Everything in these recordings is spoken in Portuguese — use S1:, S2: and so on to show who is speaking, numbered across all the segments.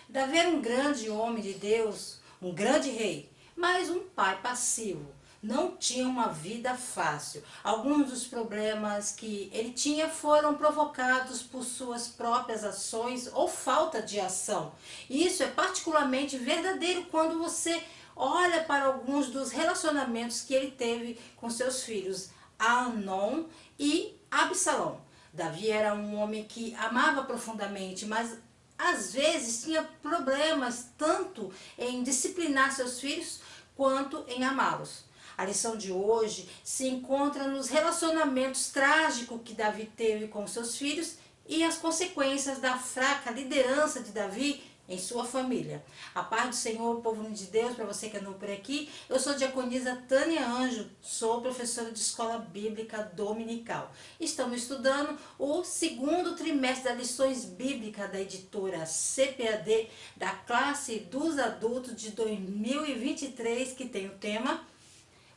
S1: Davi era um grande homem de Deus, um grande rei, mas um pai passivo. Não tinha uma vida fácil. Alguns dos problemas que ele tinha foram provocados por suas próprias ações ou falta de ação. E isso é particularmente verdadeiro quando você olha para alguns dos relacionamentos que ele teve com seus filhos, Amnon e Absalão. Davi era um homem que amava profundamente, mas às vezes tinha problemas tanto em disciplinar seus filhos quanto em amá-los. A lição de hoje se encontra nos relacionamentos trágicos que Davi teve com seus filhos e as consequências da fraca liderança de Davi em sua família. A paz do Senhor, povo de Deus, para você que é novo por aqui, eu sou a diaconisa Tânia Anjo, sou professora de escola bíblica dominical. Estamos estudando o segundo trimestre das lições bíblicas da editora CPAD da classe dos adultos de 2023, que tem o tema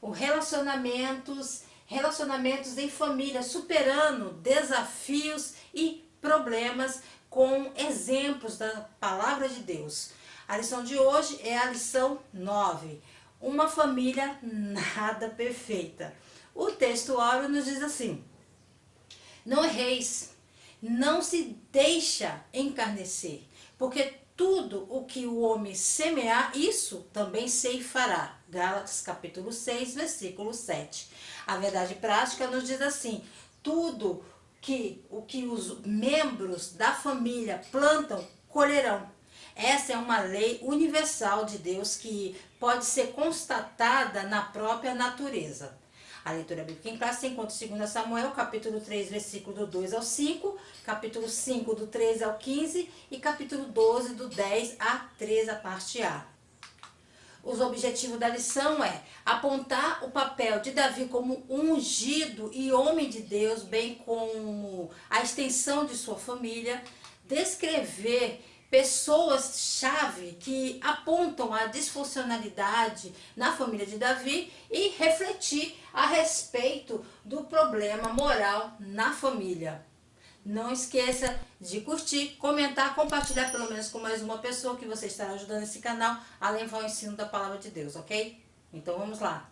S1: o relacionamentos em família, superando desafios e problemas com exemplos da palavra de Deus. A lição de hoje é a lição 9, uma família nada perfeita. O texto áureo nos diz assim: não erreis, não se deixa encarnecer, porque tudo o que o homem semear, isso também ceifará. Gálatas capítulo 6, versículo 7. A verdade prática nos diz assim: tudo o que os membros da família plantam, colherão. Essa é uma lei universal de Deus que pode ser constatada na própria natureza. A leitura bíblica em classe se encontra em 2 Samuel, capítulo 3, versículo do 2 ao 5, capítulo 5, do 13 ao 15 e capítulo 12, do 10 a 13, a parte A. Os objetivos da lição é apontar o papel de Davi como ungido e homem de Deus, bem como a extensão de sua família, descrever pessoas-chave que apontam a disfuncionalidade na família de Davi e refletir a respeito do problema moral na família. Não esqueça de curtir, comentar, compartilhar pelo menos com mais uma pessoa que você estará ajudando esse canal a levar o ensino da palavra de Deus, ok? Então vamos lá.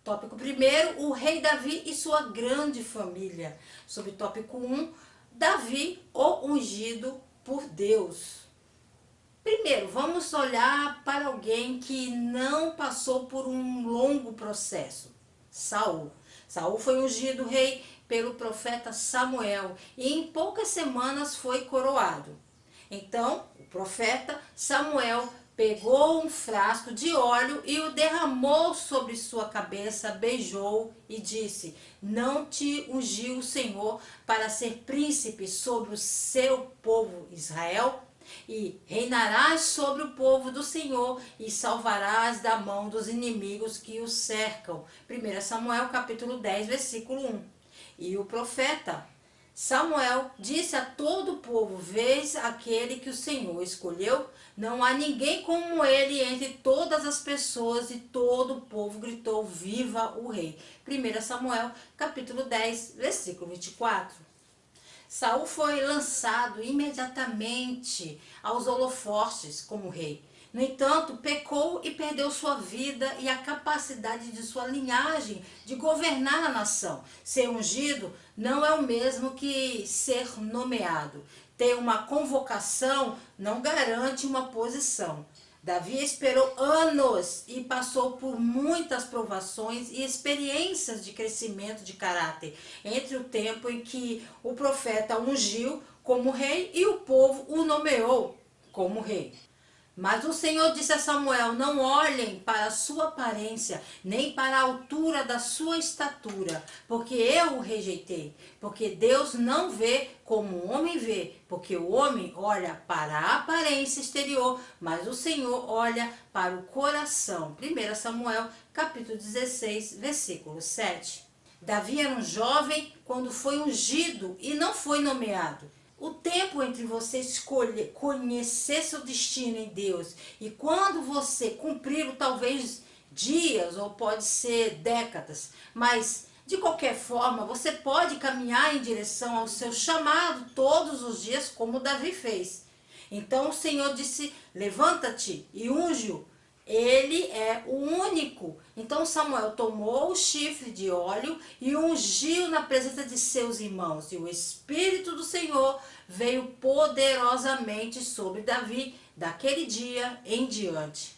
S1: Tópico primeiro, o rei Davi e sua grande família. Subtópico 1, Davi, o ungido por Deus. Primeiro, vamos olhar para alguém que não passou por um longo processo. Saul. Saul foi ungido rei pelo profeta Samuel e em poucas semanas foi coroado. Então, o profeta Samuel pegou um frasco de óleo e o derramou sobre sua cabeça, beijou e disse: não te ungiu o Senhor para ser príncipe sobre o seu povo Israel? E reinarás sobre o povo do Senhor e salvarás da mão dos inimigos que o cercam. 1 Samuel capítulo 10, versículo 1. E o profeta Samuel disse a todo o povo: vês aquele que o Senhor escolheu? Não há ninguém como ele entre todas as pessoas. E todo o povo gritou: viva o rei. 1 Samuel capítulo 10, versículo 24. Saul foi lançado imediatamente aos holofotes como rei. No entanto, pecou e perdeu sua vida e a capacidade de sua linhagem de governar a nação. Ser ungido não é o mesmo que ser nomeado. Ter uma convocação não garante uma posição. Davi esperou anos e passou por muitas provações e experiências de crescimento de caráter entre o tempo em que o profeta ungiu como rei e o povo o nomeou como rei. Mas o Senhor disse a Samuel: não olhem para a sua aparência, nem para a altura da sua estatura, porque eu o rejeitei. Porque Deus não vê como o homem vê, porque o homem olha para a aparência exterior, mas o Senhor olha para o coração. 1 Samuel, capítulo 16, versículo 7. Davi era um jovem quando foi ungido e não foi nomeado. O tempo entre você escolher conhecer seu destino em Deus e quando você cumpri-lo, talvez dias ou pode ser décadas, mas de qualquer forma você pode caminhar em direção ao seu chamado todos os dias, como Davi fez. Então o Senhor disse, levanta-te e unge-o. Ele é o único. Então Samuel tomou o chifre de óleo e ungiu na presença de seus irmãos. E o Espírito do Senhor veio poderosamente sobre Davi daquele dia em diante.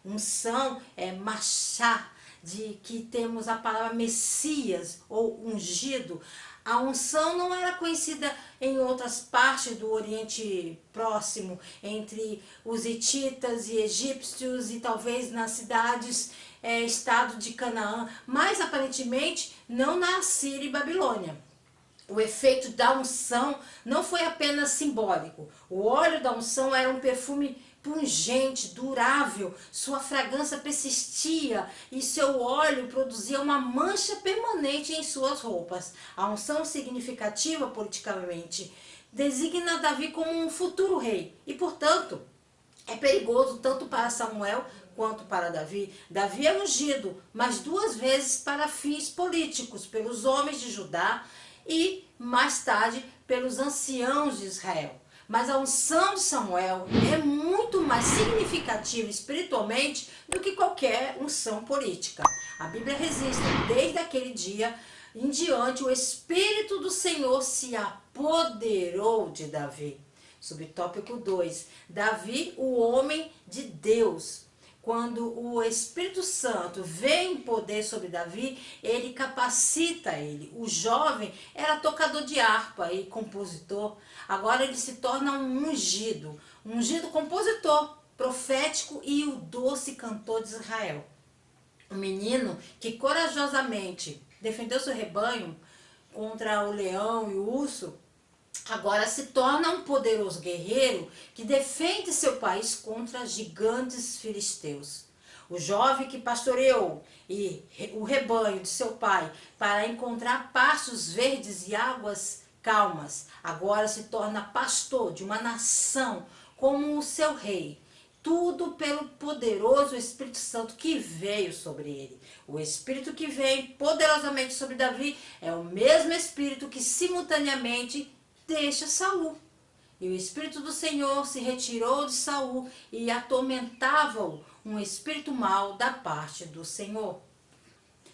S1: Unção é marchar, de que temos a palavra Messias ou ungido. A unção não era conhecida em outras partes do Oriente Próximo, entre os hititas e egípcios e talvez nas cidades, estado de Canaã, mas aparentemente não na Assíria e Babilônia. O efeito da unção não foi apenas simbólico. O óleo da unção era um perfume pungente, durável, sua fragrância persistia e seu óleo produzia uma mancha permanente em suas roupas. A unção significativa politicamente designa Davi como um futuro rei e, portanto, é perigoso tanto para Samuel quanto para Davi. Davi é ungido, mas 2 vezes para fins políticos, pelos homens de Judá e, mais tarde, pelos anciãos de Israel. Mas a unção de Samuel é muito mais significativa espiritualmente do que qualquer unção política. A Bíblia registra, desde aquele dia em diante, o Espírito do Senhor se apoderou de Davi. Subtópico 2. Davi, o homem de Deus. Quando o Espírito Santo vem em poder sobre Davi, ele capacita ele. O jovem era tocador de harpa e compositor. Agora ele se torna um ungido compositor, profético e o doce cantor de Israel. Um menino que corajosamente defendeu seu rebanho contra o leão e o urso, agora se torna um poderoso guerreiro que defende seu país contra gigantes filisteus. O jovem que pastoreou o rebanho de seu pai para encontrar pastos verdes e águas calmas, agora se torna pastor de uma nação como o seu rei. Tudo pelo poderoso Espírito Santo que veio sobre ele. O Espírito que vem poderosamente sobre Davi é o mesmo Espírito que simultaneamente deixa Saul. E o Espírito do Senhor se retirou de Saul e atormentava-o um espírito mau da parte do Senhor.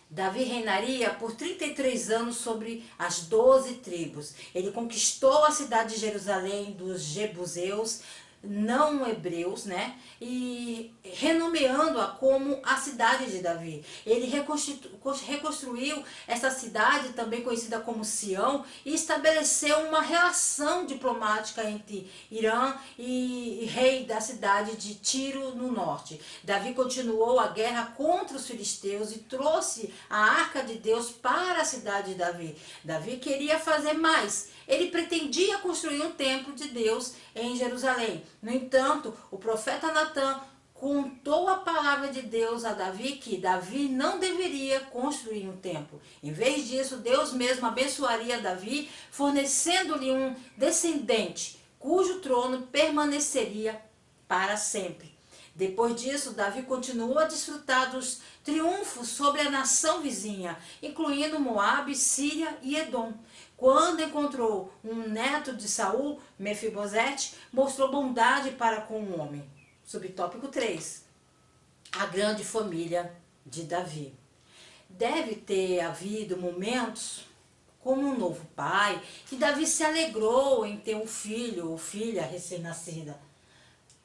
S1: Davi reinaria por 33 anos sobre as 12 tribos. Ele conquistou a cidade de Jerusalém dos jebuseus, não hebreus, né? E renomeando-a como a cidade de Davi. Ele reconstruiu essa cidade, também conhecida como Sião, e estabeleceu uma relação diplomática entre Irã e rei da cidade de Tiro, no norte. Davi continuou a guerra contra os filisteus e trouxe a arca de Deus para a cidade de Davi. Davi queria fazer mais. Ele pretendia construir um templo de Deus em Jerusalém. No entanto, o profeta Natã contou a palavra de Deus a Davi que Davi não deveria construir um templo. Em vez disso, Deus mesmo abençoaria Davi, fornecendo-lhe um descendente, cujo trono permaneceria para sempre. Depois disso, Davi continuou a desfrutar dos triunfos sobre a nação vizinha, incluindo Moabe, Síria e Edom. Quando encontrou um neto de Saul, Mefibosete, mostrou bondade para com o homem. Subtópico 3. A grande família de Davi. Deve ter havido momentos, como um novo pai, que Davi se alegrou em ter um filho ou filha recém-nascida.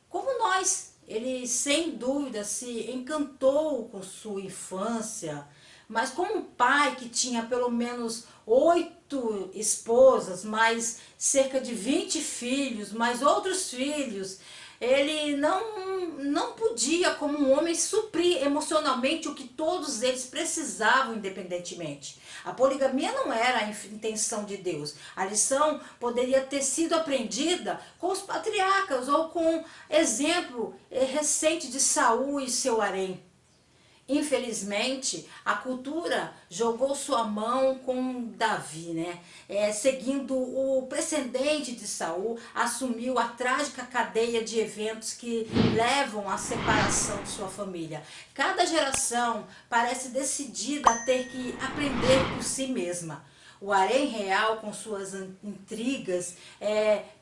S1: Como nós, ele sem dúvida se encantou com sua infância, mas como um pai que tinha pelo menos 8 esposas, mais cerca de 20 filhos, mais outros filhos, ele não podia, como um homem, suprir emocionalmente o que todos eles precisavam independentemente. A poligamia não era a intenção de Deus. A lição poderia ter sido aprendida com os patriarcas ou com exemplo recente de Saul e seu harém. Infelizmente, a cultura jogou sua mão com Davi, né? Seguindo o precedente de Saul, assumiu a trágica cadeia de eventos que levam à separação de sua família. Cada geração parece decidida a ter que aprender por si mesma. O harém real, com suas intrigas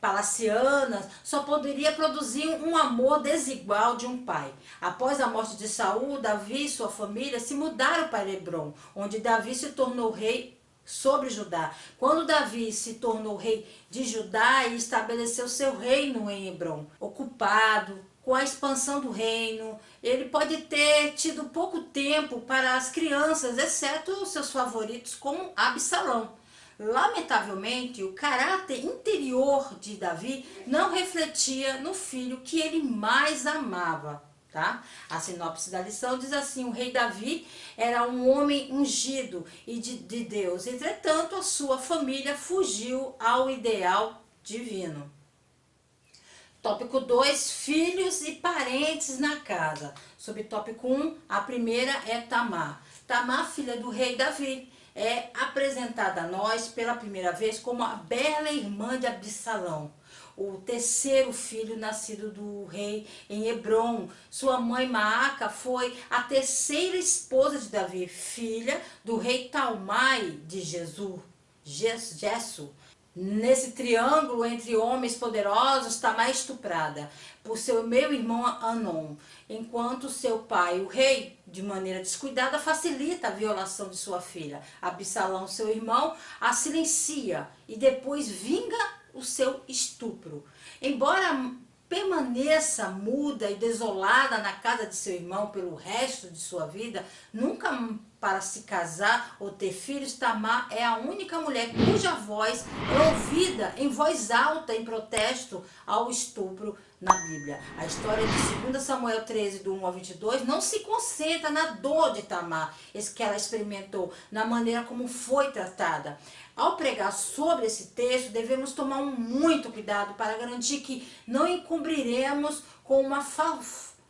S1: palacianas, só poderia produzir um amor desigual de um pai. Após a morte de Saul, Davi e sua família se mudaram para Hebrom, onde Davi se tornou rei sobre Judá. Quando Davi se tornou rei de Judá e estabeleceu seu reino em Hebrom, ocupado com a expansão do reino, ele pode ter tido pouco tempo para as crianças, exceto os seus favoritos, como Absalão. Lamentavelmente, o caráter interior de Davi não refletia no filho que ele mais amava. Tá? A sinopse da lição diz assim: o rei Davi era um homem ungido e de Deus, entretanto a sua família fugiu ao ideal divino. Tópico 2, filhos e parentes na casa. Subtópico 1, a primeira é Tamar. Tamar, filha do rei Davi, é apresentada a nós pela primeira vez como a bela irmã de Absalão, o terceiro filho nascido do rei em Hebrom. Sua mãe Maaca foi a terceira esposa de Davi, filha do rei Talmai de Gesso. Nesse triângulo entre homens poderosos, Tamar é estuprada por seu meio-irmão Anon, enquanto seu pai, o rei, de maneira descuidada, facilita a violação de sua filha. Absalão, seu irmão, a silencia e depois vinga o seu estupro. Embora permaneça muda e desolada na casa de seu irmão pelo resto de sua vida, nunca para se casar ou ter filhos, Tamar é a única mulher cuja voz é ouvida em voz alta em protesto ao estupro na Bíblia. A história de 2 Samuel 13, do 1 ao 22, não se concentra na dor de Tamar, que ela experimentou, na maneira como foi tratada. Ao pregar sobre esse texto, devemos tomar muito cuidado para garantir que não encobriremos com uma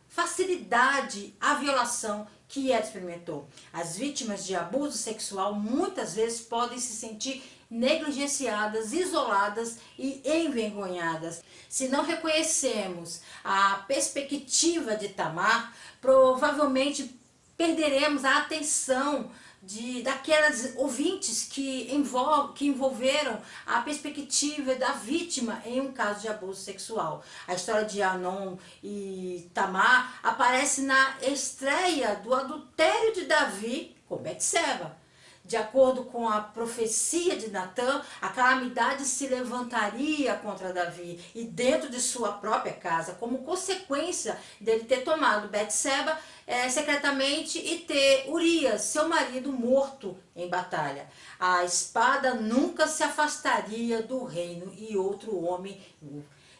S1: facilidade a violação que ela experimentou. As vítimas de abuso sexual muitas vezes podem se sentir negligenciadas, isoladas e envergonhadas. Se não reconhecemos a perspectiva de Tamar, provavelmente perderemos a atenção daquelas ouvintes que envolveram a perspectiva da vítima em um caso de abuso sexual. A história de Anon e Tamar aparece na estreia do adultério de Davi com Betseba. De acordo com a profecia de Natã, a calamidade se levantaria contra Davi e dentro de sua própria casa, como consequência dele ter tomado Betseba secretamente e ter Urias, seu marido, morto em batalha. A espada nunca se afastaria do reino e outro homem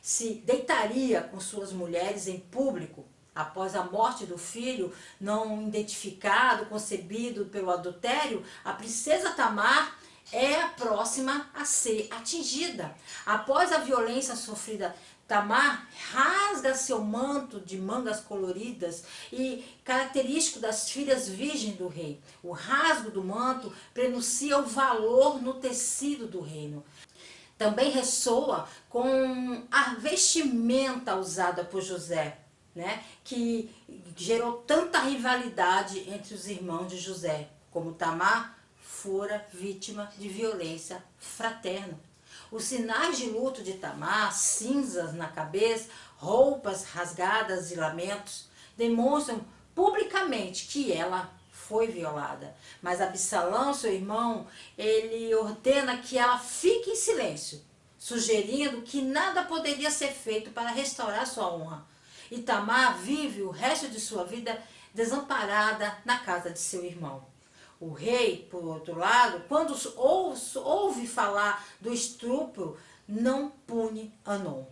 S1: se deitaria com suas mulheres em público. Após a morte do filho não identificado, concebido pelo adultério, a princesa Tamar é a próxima a ser atingida. Após a violência sofrida, Tamar rasga seu manto de mangas coloridas e característico das filhas virgens do rei. O rasgo do manto prenuncia o valor no tecido do reino. Também ressoa com a vestimenta usada por José, que gerou tanta rivalidade entre os irmãos de José, como Tamar fora vítima de violência fraterna. Os sinais de luto de Tamar, cinzas na cabeça, roupas rasgadas e lamentos, demonstram publicamente que ela foi violada. Mas Absalão, seu irmão, ele ordena que ela fique em silêncio, sugerindo que nada poderia ser feito para restaurar sua honra. E Tamar vive o resto de sua vida desamparada na casa de seu irmão. O rei, por outro lado, quando ouve falar do estupro, não pune Anon.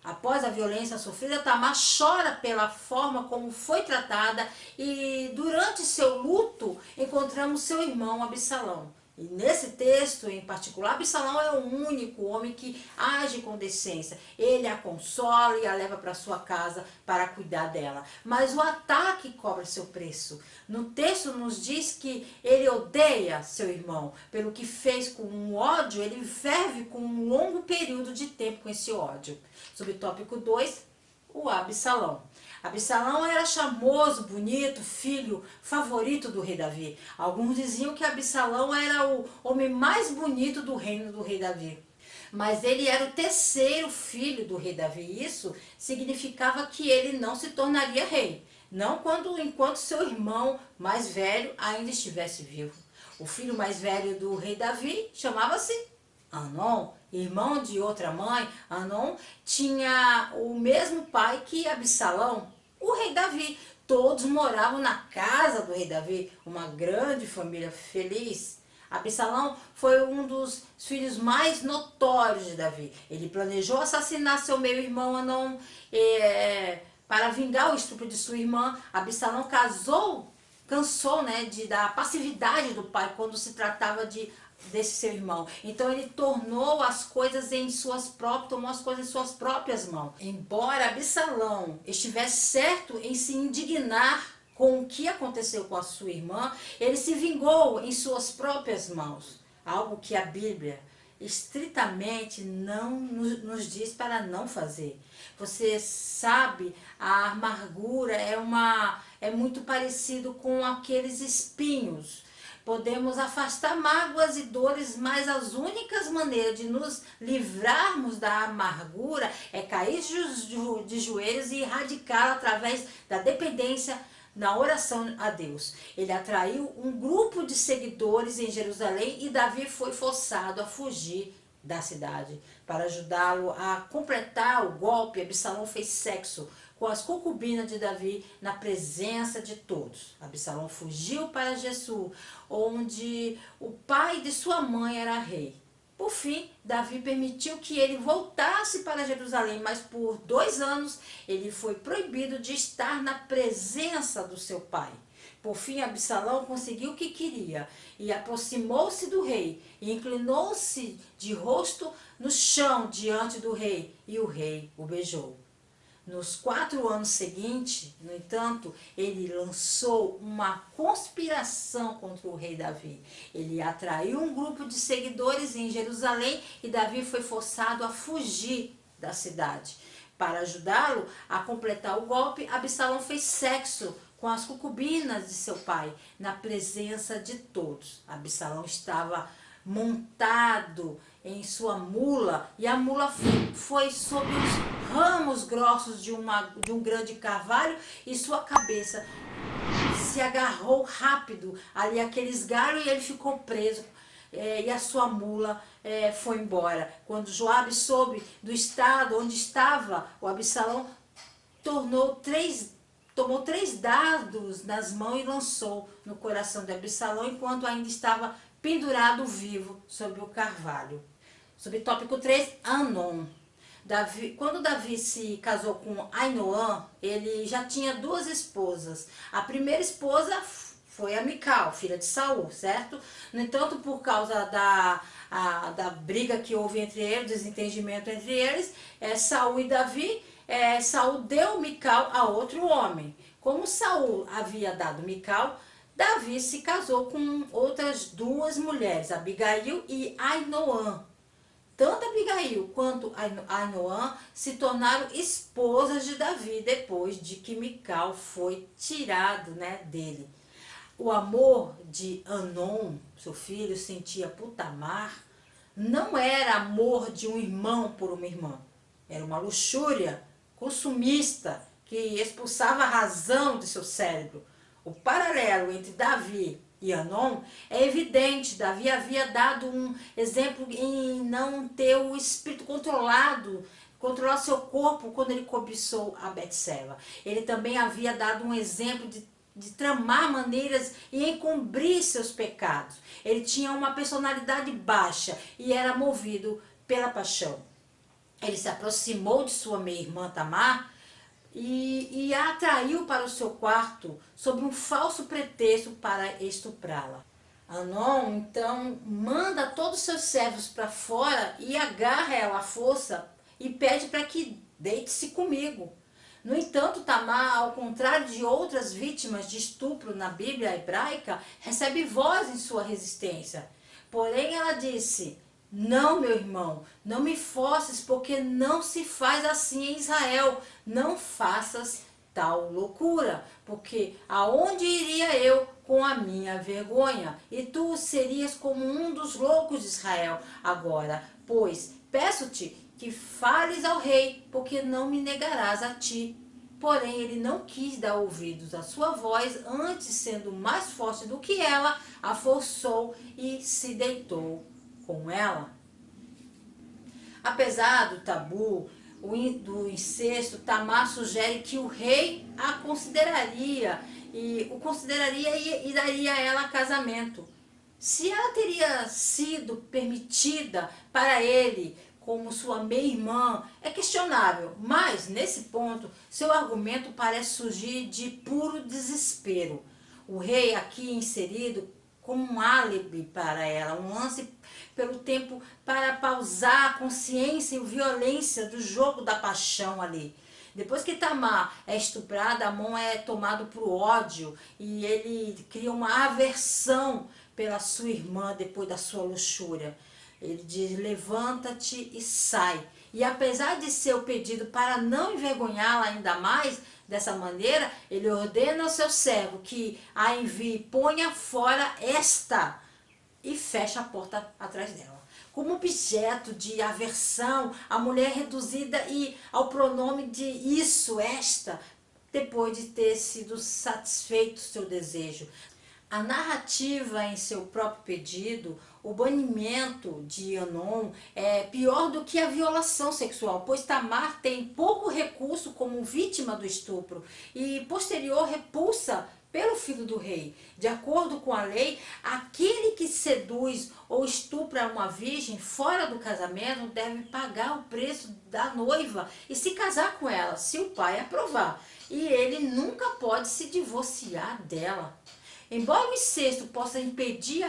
S1: Após a violência sofrida, Tamar chora pela forma como foi tratada e durante seu luto encontramos seu irmão Absalão. E nesse texto em particular, Absalão é o único homem que age com decência. Ele a consola e a leva para sua casa para cuidar dela. Mas o ataque cobra seu preço. No texto nos diz que ele odeia seu irmão. Pelo que fez com um ódio, ele ferve com um longo período de tempo com esse ódio. Subtópico 2, o Absalão. Absalão era charmoso, bonito, filho favorito do rei Davi. Alguns diziam que Absalão era o homem mais bonito do reino do rei Davi. Mas ele era o terceiro filho do rei Davi. Isso significava que ele não se tornaria rei. Não enquanto seu irmão mais velho ainda estivesse vivo. O filho mais velho do rei Davi chamava-se Anon, irmão de outra mãe. Anon tinha o mesmo pai que Absalão, o rei Davi. Todos moravam na casa do rei Davi, uma grande família feliz. Absalão foi um dos filhos mais notórios de Davi. Ele planejou assassinar seu meio-irmão Anon para vingar o estupro de sua irmã. Absalão cansou, né, da passividade do pai quando se tratava desse seu irmão. Então ele tomou as coisas em suas próprias mãos. Embora Absalão estivesse certo em se indignar com o que aconteceu com a sua irmã, ele se vingou em suas próprias mãos. Algo que a Bíblia estritamente não nos diz para não fazer. Você sabe, a amargura é muito parecido com aqueles espinhos. Podemos afastar mágoas e dores, mas as únicas maneiras de nos livrarmos da amargura é cair de joelhos e erradicá-la através da dependência na oração a Deus. Ele atraiu um grupo de seguidores em Jerusalém e Davi foi forçado a fugir da cidade. Para ajudá-lo a completar o golpe, Absalão fez sexo com as concubinas de Davi na presença de todos. Absalão fugiu para Gesur, onde o pai de sua mãe era rei. Por fim, Davi permitiu que ele voltasse para Jerusalém, mas por 2 anos ele foi proibido de estar na presença do seu pai. Por fim, Absalão conseguiu o que queria e aproximou-se do rei e inclinou-se de rosto no chão diante do rei, e o rei o beijou. Nos 4 anos seguintes, no entanto, ele lançou uma conspiração contra o rei Davi. Ele atraiu um grupo de seguidores em Jerusalém e Davi foi forçado a fugir da cidade. Para ajudá-lo a completar o golpe, Absalão fez sexo com as concubinas de seu pai, na presença de todos. Absalão estava montado em sua mula e a mula foi sob os ramos grossos de um grande carvalho e sua cabeça se agarrou rápido ali aqueles galhos e ele ficou preso. E a sua mula foi embora. Quando Joabe soube do estado onde estava o Absalão, tomou 3 dardos nas mãos e lançou no coração de Absalão enquanto ainda estava pendurado vivo sobre o carvalho. Subtópico 3, Anon. Quando Davi se casou com Ainoã, ele já tinha 2 esposas. A primeira esposa foi a Mical, filha de Saul, certo? No entanto, por causa da briga que houve entre eles, desentendimento entre eles, Saul e Davi, Saul deu Mical a outro homem. Como Saul havia dado Mical, Davi se casou com outras 2 mulheres, Abigail e Ainoã. Tanto Abigail quanto Ainoã se tornaram esposas de Davi depois de que Mical foi tirado, dele. O amor de Anon, seu filho, sentia por Tamar, não era amor de um irmão por uma irmã. Era uma luxúria consumista que expulsava a razão de seu cérebro. O paralelo entre Davi e Anon é evidente. Davi havia dado um exemplo em não ter o espírito controlar seu corpo quando ele cobiçou a Betseba. Ele também havia dado um exemplo de tramar maneiras e encobrir seus pecados. Ele tinha uma personalidade baixa e era movido pela paixão. Ele se aproximou de sua meia-irmã Tamar e a atraiu para o seu quarto sob um falso pretexto para estuprá-la. Anon, então, manda todos os seus servos para fora e agarra ela à força e pede para que deite-se comigo. No entanto, Tamar, ao contrário de outras vítimas de estupro na Bíblia hebraica, recebe voz em sua resistência. Porém, ela disse: Não, meu irmão, não me forces, porque não se faz assim em Israel. Não faças tal loucura, porque aonde iria eu com a minha vergonha? E tu serias como um dos loucos de Israel. Agora, pois, peço-te que fales ao rei, porque não me negarás a ti. Porém, ele não quis dar ouvidos à sua voz, antes, sendo mais forte do que ela, a forçou e se deitou com ela. Apesar do tabu, do incesto, Tamar sugere que o rei a consideraria e daria a ela casamento. Se ela teria sido permitida para ele como sua meia-irmã é questionável, mas nesse ponto seu argumento parece surgir de puro desespero. O rei aqui inserido como um álibi para ela, um lance pelo tempo para pausar a consciência e a violência do jogo da paixão ali. Depois que Tamar é estuprada, Amon é tomado por ódio e ele cria uma aversão pela sua irmã depois da sua luxúria. Ele diz: levanta-te e sai. E apesar de seu pedido para não envergonhá-la ainda mais, dessa maneira, ele ordena ao seu servo que a envie, ponha fora esta, e fecha a porta atrás dela. Como objeto de aversão, a mulher reduzida e ao pronome de isso, esta, depois de ter sido satisfeito seu desejo. A narrativa em seu próprio pedido, o banimento de Anon é pior do que a violação sexual, pois Tamar tem pouco recurso como vítima do estupro e posterior repulsa pelo filho do rei. De acordo com a lei, aquele que seduz ou estupra uma virgem fora do casamento deve pagar o preço da noiva e se casar com ela, se o pai aprovar. E ele nunca pode se divorciar dela. Embora o incesto possa impedir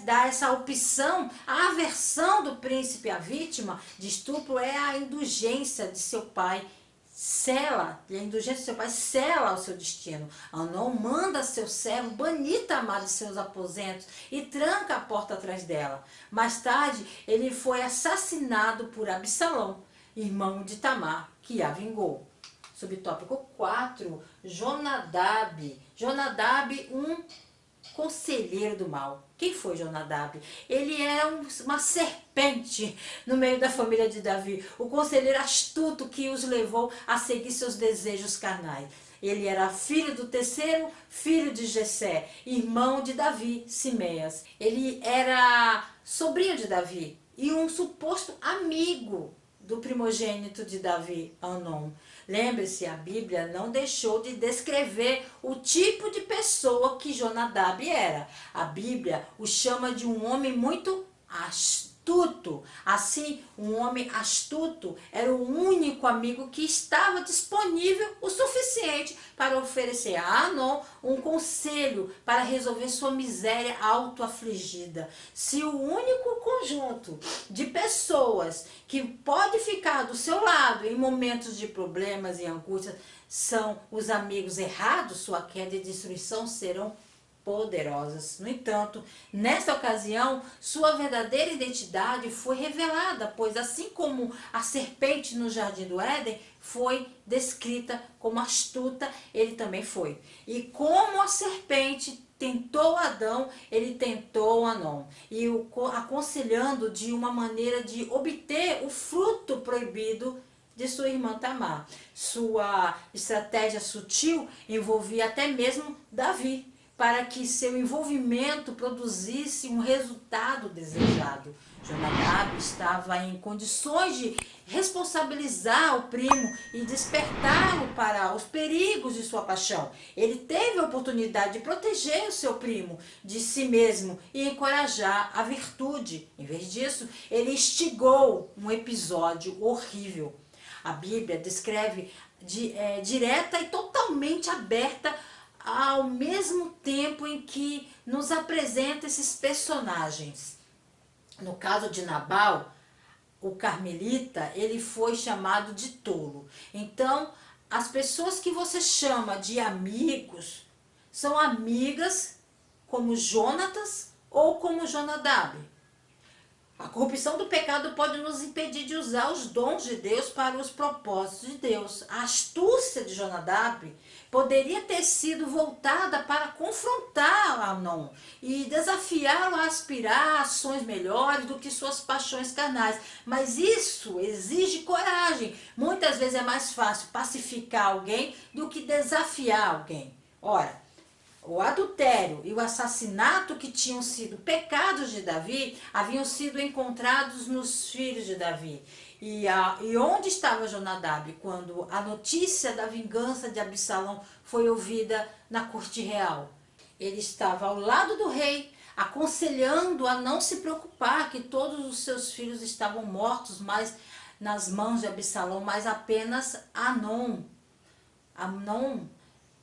S1: dar essa opção, a aversão do príncipe à vítima de estupro é a indulgência de seu pai. E a indulgência de seu pai sela o seu destino. Anon manda seu servo banir Tamar de seus aposentos e tranca a porta atrás dela. Mais tarde, ele foi assassinado por Absalão, irmão de Tamar, que a vingou. Subtópico 4, Jonadab. Jonadab, um conselheiro do mal. Quem foi Jonadab? Ele era uma serpente no meio da família de Davi, o conselheiro astuto que os levou a seguir seus desejos carnais. Ele era filho do terceiro filho de Jessé, irmão de Davi, Simeias. Ele era sobrinho de Davi e um suposto amigo do primogênito de Davi, Anon. Lembre-se, a Bíblia não deixou de descrever o tipo de pessoa que Jonadab era. A Bíblia o chama de um homem muito astuto. Assim, um homem astuto era o único amigo que estava disponível o suficiente para oferecer a Anon um conselho para resolver sua miséria autoafligida. Se o único conjunto de pessoas que pode ficar do seu lado em momentos de problemas e angústias são os amigos errados, sua queda e destruição serão poderosas. No entanto, nesta ocasião, sua verdadeira identidade foi revelada, pois assim como a serpente no jardim do Éden foi descrita como astuta, ele também foi. E como a serpente tentou Adão, ele tentou Anon, e o aconselhando de uma maneira de obter o fruto proibido de sua irmã Tamar. Sua estratégia sutil envolvia até mesmo Davi, para que seu envolvimento produzisse um resultado desejado. Jonadab estava em condições de responsabilizar o primo e despertá-lo para os perigos de sua paixão. Ele teve a oportunidade de proteger o seu primo de si mesmo e encorajar a virtude. Em vez disso, ele instigou um episódio horrível. A Bíblia descreve direta e totalmente aberta ao mesmo tempo em que nos apresenta esses personagens. No caso de Nabal, o carmelita, ele foi chamado de tolo. Então, as pessoas que você chama de amigos são amigas como Jonatas ou como Jonadab. A corrupção do pecado pode nos impedir de usar os dons de Deus para os propósitos de Deus. A astúcia de Jonadab poderia ter sido voltada para confrontar Amnon e desafiá-lo a aspirar a ações melhores do que suas paixões carnais. Mas isso exige coragem. Muitas vezes é mais fácil pacificar alguém do que desafiar alguém. Ora, o adultério e o assassinato que tinham sido pecados de Davi haviam sido encontrados nos filhos de Davi. E onde estava Jonadab quando a notícia da vingança de Absalão foi ouvida na corte real? Ele estava ao lado do rei, aconselhando a não se preocupar que todos os seus filhos estavam mortos, mas nas mãos de Absalão, mas apenas Amnon.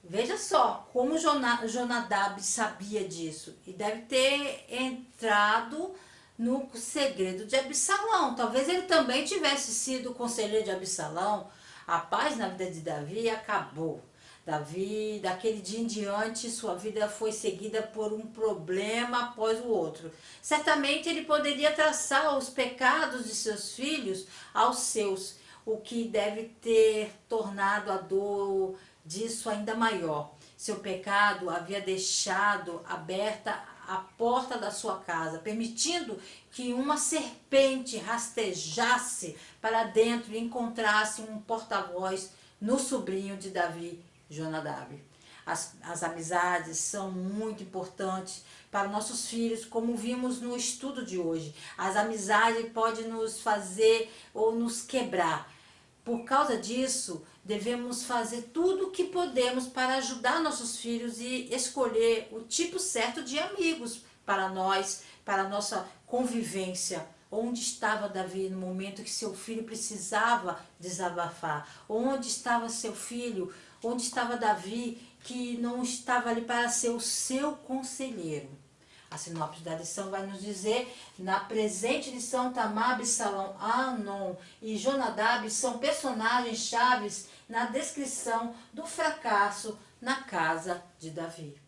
S1: Veja só como Jonadab sabia disso e deve ter entrado no segredo de Absalão. Talvez ele também tivesse sido conselheiro de Absalão. A paz na vida de Davi acabou. Davi, daquele dia em diante, sua vida foi seguida por um problema após o outro. Certamente ele poderia traçar os pecados de seus filhos aos seus, o que deve ter tornado a dor disso ainda maior. Seu pecado havia deixado aberta a porta da sua casa, permitindo que uma serpente rastejasse para dentro e encontrasse um porta-voz no sobrinho de Davi, Jonadab. As amizades são muito importantes para nossos filhos, como vimos no estudo de hoje. As amizades podem nos fazer ou nos quebrar. Por causa disso, devemos fazer tudo o que podemos para ajudar nossos filhos e escolher o tipo certo de amigos para nós, para a nossa convivência. Onde estava Davi no momento que seu filho precisava desabafar? Onde estava seu filho? Onde estava Davi que não estava ali para ser o seu conselheiro? A sinopse da lição vai nos dizer: na presente lição, Tamar, Absalão, Amnon e Jonadab são personagens chaves na descrição do fracasso na casa de Davi.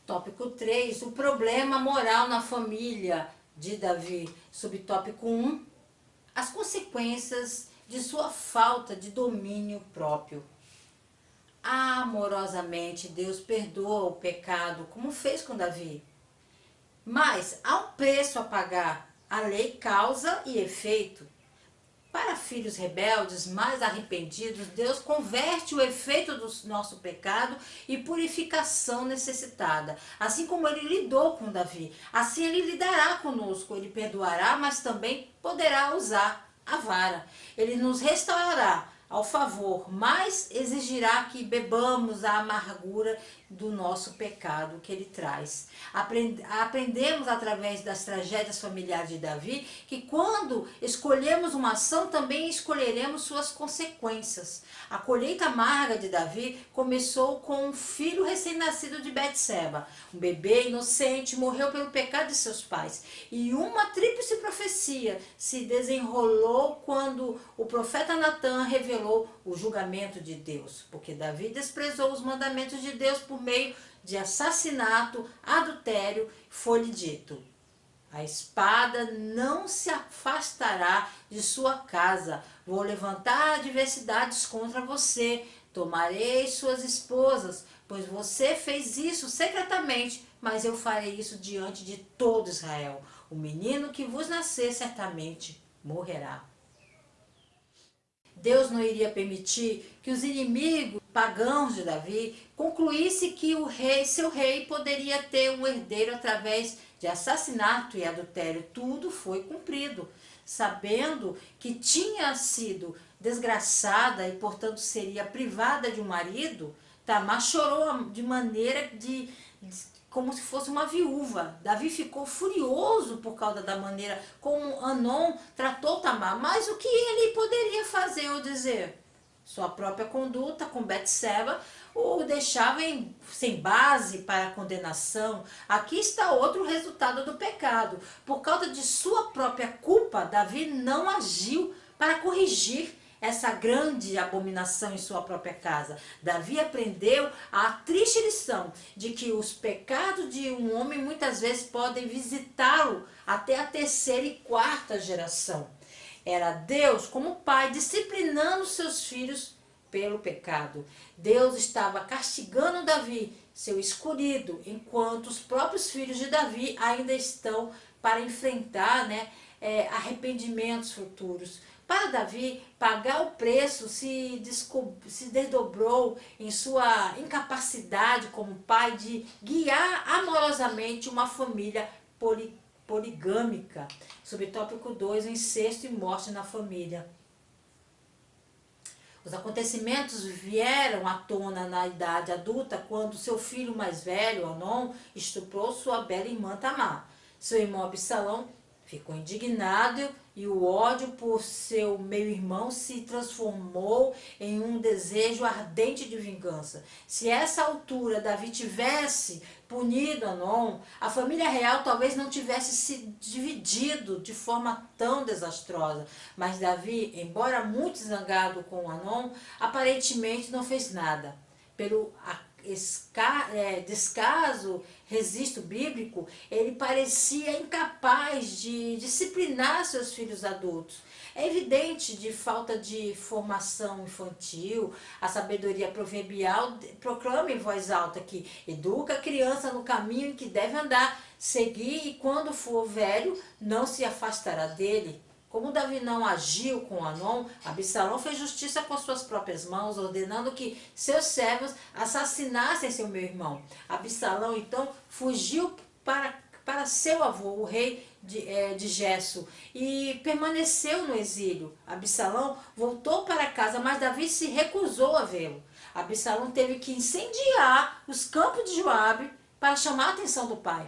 S1: Tópico 3, o problema moral na família de Davi. Subtópico 1, as consequências de sua falta de domínio próprio. Amorosamente, Deus perdoa o pecado, como fez com Davi. Mas há um preço a pagar. A lei causa e efeito. Para filhos rebeldes, mais arrependidos, Deus converte o efeito do nosso pecado e purificação necessitada. Assim como ele lidou com Davi, assim ele lidará conosco. Ele perdoará, mas também poderá usar a vara. Ele nos restaurará ao favor, mas exigirá que bebamos a amargura do nosso pecado que ele traz. Aprendemos através das tragédias familiares de Davi que quando escolhemos uma ação, também escolheremos suas consequências. A colheita amarga de Davi começou com um filho recém-nascido de Betseba. Um bebê inocente morreu pelo pecado de seus pais. E uma tríplice profecia se desenrolou quando o profeta Natã revelou o julgamento de Deus. Porque Davi desprezou os mandamentos de Deus por meio de assassinato, adultério, foi-lhe dito: a espada não se afastará de sua casa. Vou levantar adversidades contra você. Tomarei suas esposas, pois você fez isso secretamente, mas eu farei isso diante de todo Israel. O menino que vos nascer certamente morrerá. Deus não iria permitir que os inimigos pagãos de Davi concluíssem que seu rei poderia ter um herdeiro através de assassinato e adultério. Tudo foi cumprido. Sabendo que tinha sido desgraçada e, portanto, seria privada de um marido, Tamar chorou de maneira como se fosse uma viúva. Davi ficou furioso por causa da maneira como Amnon tratou Tamar. Mas o que ele poderia fazer ou dizer? Sua própria conduta com Betseba o deixava sem base para a condenação. Aqui está outro resultado do pecado. Por causa de sua própria culpa, Davi não agiu para corrigir essa grande abominação em sua própria casa. Davi aprendeu a triste lição de que os pecados de um homem muitas vezes podem visitá-lo até a terceira e quarta geração. Era Deus, como pai, disciplinando seus filhos pelo pecado. Deus estava castigando Davi, seu escolhido, enquanto os próprios filhos de Davi ainda estão para enfrentar, arrependimentos futuros. Para Davi, pagar o preço se desdobrou em sua incapacidade como pai de guiar amorosamente uma família poligâmica. Subtópico 2, o incesto e morte na família. Os acontecimentos vieram à tona na idade adulta, quando seu filho mais velho, Anon, estuprou sua bela irmã Tamar. Seu irmão Absalão ficou indignado e o ódio por seu meio-irmão se transformou em um desejo ardente de vingança. Se a essa altura Davi tivesse punido Anon, a família real talvez não tivesse se dividido de forma tão desastrosa. Mas Davi, embora muito zangado com Anon, aparentemente não fez nada. Pelo descaso, registro bíblico, ele parecia incapaz de disciplinar seus filhos adultos. É evidente de falta de formação infantil. A sabedoria proverbial proclama em voz alta que educa a criança no caminho em que deve andar, seguir, e quando for velho não se afastará dele. Como Davi não agiu com Anon, Absalão fez justiça com suas próprias mãos, ordenando que seus servos assassinassem seu meu-irmão. Absalão, então, fugiu para seu avô, o rei de Gesso, e permaneceu no exílio. Absalão voltou para casa, mas Davi se recusou a vê-lo. Absalão teve que incendiar os campos de Joabe para chamar a atenção do pai.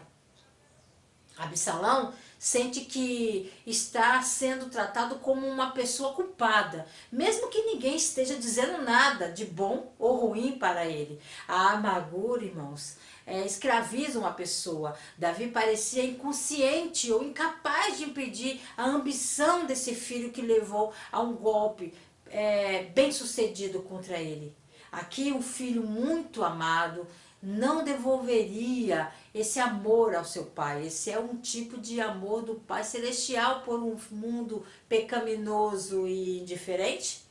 S1: Absalão sente que está sendo tratado como uma pessoa culpada, mesmo que ninguém esteja dizendo nada de bom ou ruim para ele. A amargura, irmãos, escraviza uma pessoa. Davi parecia inconsciente ou incapaz de impedir a ambição desse filho que levou a um golpe bem sucedido contra ele. Aqui um filho muito amado não devolveria esse amor ao seu pai. Esse é um tipo de amor do Pai Celestial por um mundo pecaminoso e indiferente.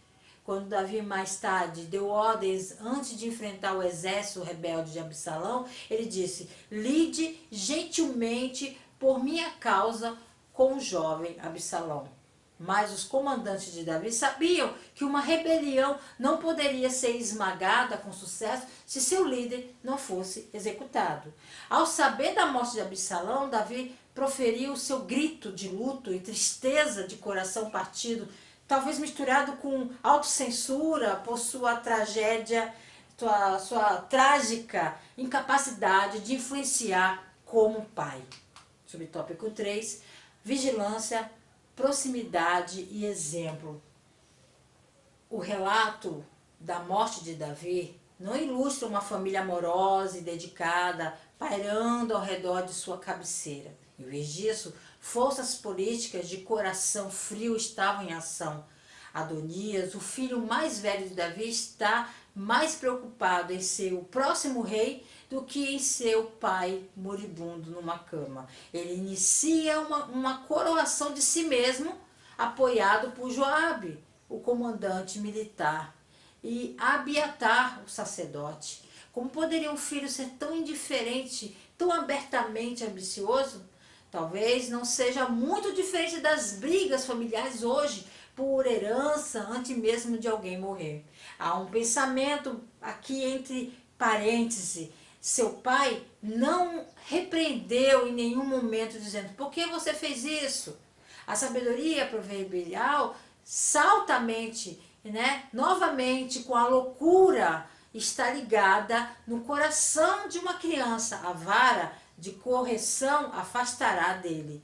S1: Quando Davi mais tarde deu ordens antes de enfrentar o exército rebelde de Absalão, ele disse: lide gentilmente por minha causa com o jovem Absalão. Mas os comandantes de Davi sabiam que uma rebelião não poderia ser esmagada com sucesso se seu líder não fosse executado. Ao saber da morte de Absalão, Davi proferiu seu grito de luto e tristeza de coração partido, talvez misturado com autocensura por sua tragédia, sua trágica incapacidade de influenciar como pai. Subtópico 3, vigilância, proximidade e exemplo. O relato da morte de Davi não ilustra uma família amorosa e dedicada, pairando ao redor de sua cabeceira. Em vez disso, forças políticas de coração frio estavam em ação. Adonias, o filho mais velho de Davi, está mais preocupado em ser o próximo rei do que em seu pai moribundo numa cama. Ele inicia uma coroação de si mesmo, apoiado por Joabe, o comandante militar, e Abiatar, o sacerdote. Como poderia um filho ser tão indiferente, tão abertamente ambicioso? Talvez não seja muito diferente das brigas familiares hoje, por herança, antes mesmo de alguém morrer. Há um pensamento aqui entre parênteses. Seu pai não repreendeu em nenhum momento dizendo: por que você fez isso? A sabedoria proverbial salta a mente, novamente com a loucura, está ligada no coração de uma criança. A vara de correção afastará dele.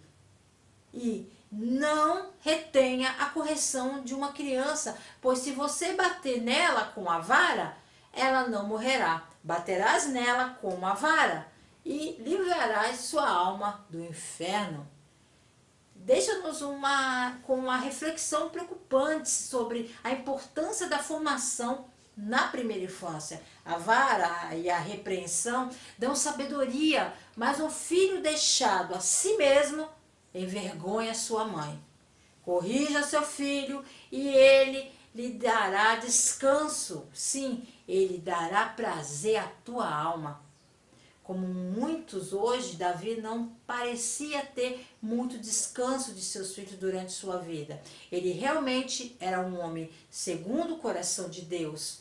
S1: E não retenha a correção de uma criança, pois se você bater nela com a vara, ela não morrerá. Baterás nela com a vara e livrarás sua alma do inferno. deixa-nos com uma reflexão preocupante sobre a importância da formação na primeira infância. A vara e a repreensão dão sabedoria, mas um filho deixado a si mesmo envergonha sua mãe. Corrija seu filho e ele lhe dará descanso. Sim, ele dará prazer à tua alma. Como muitos hoje, Davi não parecia ter muito descanso de seus filhos durante sua vida. Ele realmente era um homem segundo o coração de Deus.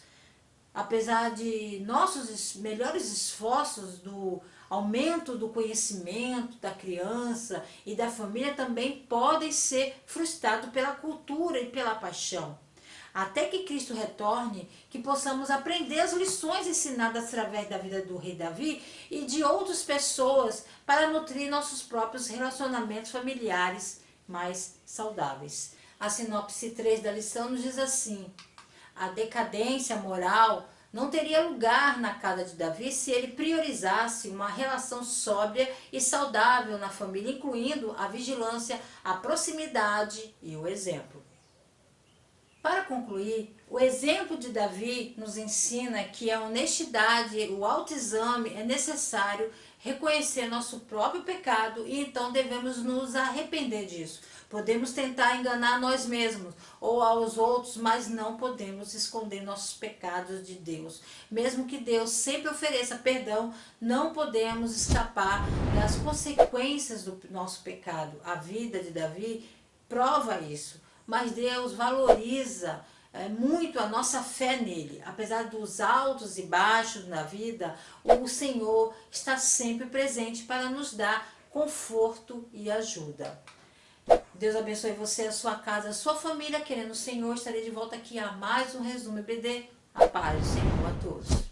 S1: Apesar de nossos melhores esforços do aumento do conhecimento da criança e da família também podem ser frustrados pela cultura e pela paixão. Até que Cristo retorne, que possamos aprender as lições ensinadas através da vida do rei Davi e de outras pessoas para nutrir nossos próprios relacionamentos familiares mais saudáveis. A sinopse 3 da lição nos diz assim: a decadência moral não teria lugar na casa de Davi se ele priorizasse uma relação sóbria e saudável na família, incluindo a vigilância, a proximidade e o exemplo. Para concluir, o exemplo de Davi nos ensina que a honestidade, o autoexame é necessário reconhecer nosso próprio pecado e então devemos nos arrepender disso. Podemos tentar enganar nós mesmos ou aos outros, mas não podemos esconder nossos pecados de Deus. Mesmo que Deus sempre ofereça perdão, não podemos escapar das consequências do nosso pecado. A vida de Davi prova isso. Mas Deus valoriza muito a nossa fé nele. Apesar dos altos e baixos na vida, o Senhor está sempre presente para nos dar conforto e ajuda. Deus abençoe você, a sua casa, a sua família. Querendo o Senhor, estarei de volta aqui a mais um Resumo EBD. A paz do Senhor a todos.